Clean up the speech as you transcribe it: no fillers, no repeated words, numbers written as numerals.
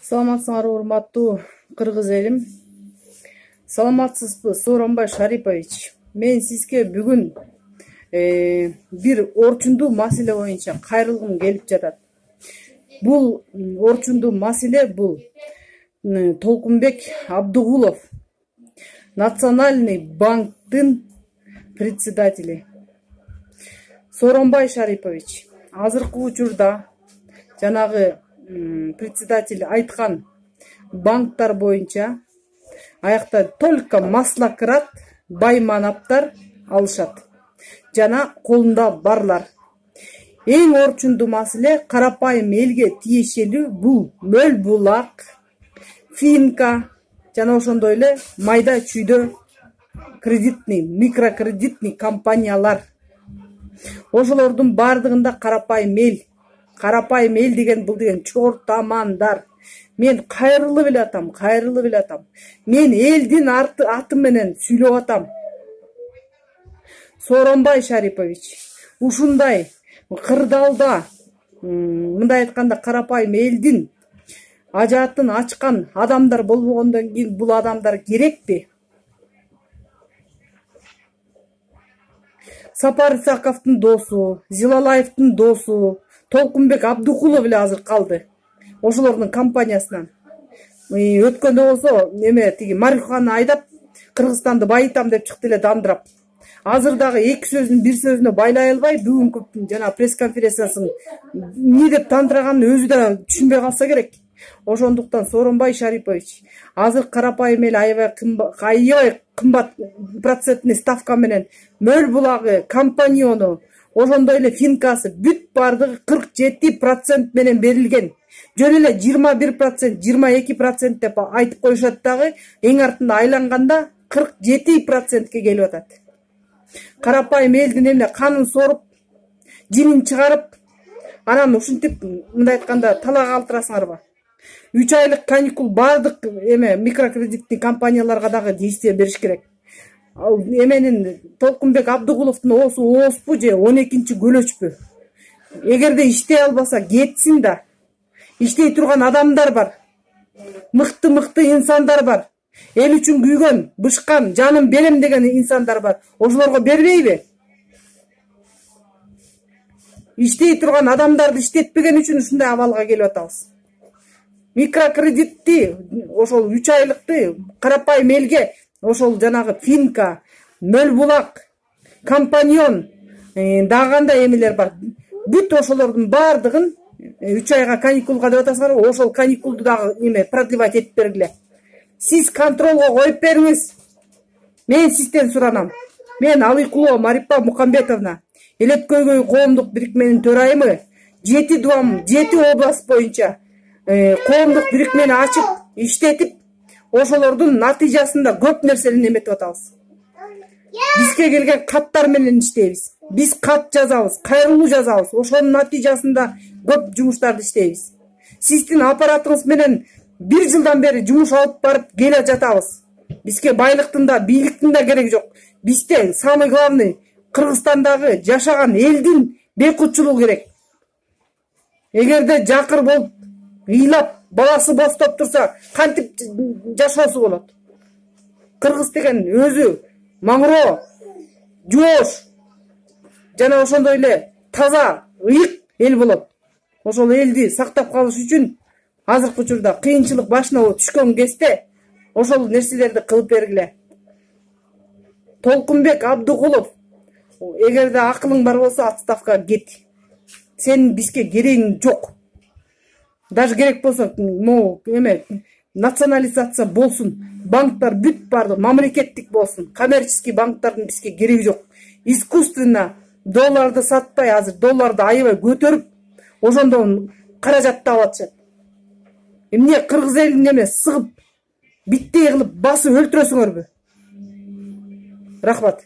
Саламатсыңар, урматтуу кыргыз элим. Саламатсызбы, Сооронбай Шарипович? Мен сизге бүгүн бир орчундуу маселе боюнча кайрылгым келип жатат. Бул орчундуу маселе бул Толкунбек Абдыгулов, Национальный банктын председатели. Сооронбай Шарипович, азыркы учурда жанагы председатель айткан банктар боюнча аякта только маслакрат, байманаптар алышат жана колунда барлар. Эң орчундуу маселе карапайым элге тиешелүү бул мөл булак, финка жана ошондой эле майда чүйдө кредитный, микрокредитный компаниялар. Ошолордун бардыгында карапайым эл деген бул деген чортамандар. Мен кайрылып эле атам. Мен элдин аты менен сүйлөп атам. Сооронбай Шарипович, ушундай кырдаалда, мындай айтканда карапайым элдин ажатын ачкан адамдар болбогондон кийин бул адамдар керекпи? Сапар Исаковдун досу, Зилалаевдин досу, Толкунбек Абдыгулов эле азыр калды. Ошолордун компаниясынан. Өткөндө болсо тиги марихуана айдап Кыргызстанды байытам деп чыкты эле дандырап. Азыр дагы эки сөзүн бир сөзүнө байлай албай бүгүнкү жана пресс конференциясын эмне деп тандыраганын өзү да түшүнбөй калса керек. Ошондуктан Сооронбай Шарипович, азыр карапайым эл аябай кымбат процентный ставка менен мөл булагы, компаньону, ошондой эле финкасы бүт бардыгы 47% менен берилген. Жөн эле 21%, 22% деп айтып коюшат дагы, эң артында айланганда 47%ке келип атат. Карапайым элдин эмне канын соруп, жинин чыгарып, анан ушинтип мындай айтканда талак алтырасыңарбы? 3 айлык каникул бардык микрокредитный компанияларга дагы действие бериш керек. Эменин Толкунбек Абдыгуловдун ооспу же 12-чи көлөчпү? Эгерде иштей албаса кетсин да. Иштей турган адамдар бар. Мыкты инсандар бар. Эл үчүн күйгөн, бышкан, жаным берем деген инсандар бар. Ошолорго бербейби? Иштей турган адамдарды иштетпеген үчүн ушундай абалга келип атабыз. Микрокредитти, ошол 3 айлыкты карапайым элге, ошол жанагы финка, мөл булак, компаньон, дагы кандай эмелер бар. Бүт ошолордун бардыгын 3 айга каникулга деп атасыңар, ошол каникулду дагы продлевать этип бергиле. Сиз контролго коюп бериңиз. Мен сизден суранам. Мен Алыкулова Марипа Мукамбетовна, Элеткөйгөй коомдук бирикменин төрайымы, 7 область боюнча коомдук бирикмени ачып, иштетип, ошолордун натыйжасында көп нерсени эметип атабыз. Бизге келген каттар менен иштейбиз. Биз кат жазабыз, кайрылуу жазабыз. Ошонун натыйжасында көп жумуштарды иштейбиз. Сиздин аппаратыңыз менен 1 жылдан бери жумуш алып барып келе жатабыз. Бизге байлыктын да, бийликтин да кереги жок. Бизде самый главный Кыргызстандагы жашаган элдин бейкутчулугу керек. Эгерде жакыр болуп, ыйлап, баласы бостоп турса, кантип жашоосу болот? Кыргыз деген өзү маңыроо, жоош, жана ошондой эле таза, ыйык эл болот. Ошол элди сактап калыш үчүн азыркы учурда кыйынчылык башына түшкөн кезде ошол нерселерди кылып бергиле. Толкунбек Абдыгулов, эгерде акылың бар болсо, отставкага кет. Сенин бизге керегиң жок. Даже керек болсо, национализация болсун, банктар бүт барды, мамлекеттик болсун, коммерческий банктардын бизге кереги жок. Искусственно долларды сатпай, азыр долларды аябай көтөрүп, ошондон каражатты алып атышат. Эмне кыргыз элин сыгып, биттей кылып басып өлтүрөсүңөрбү? Рахмат.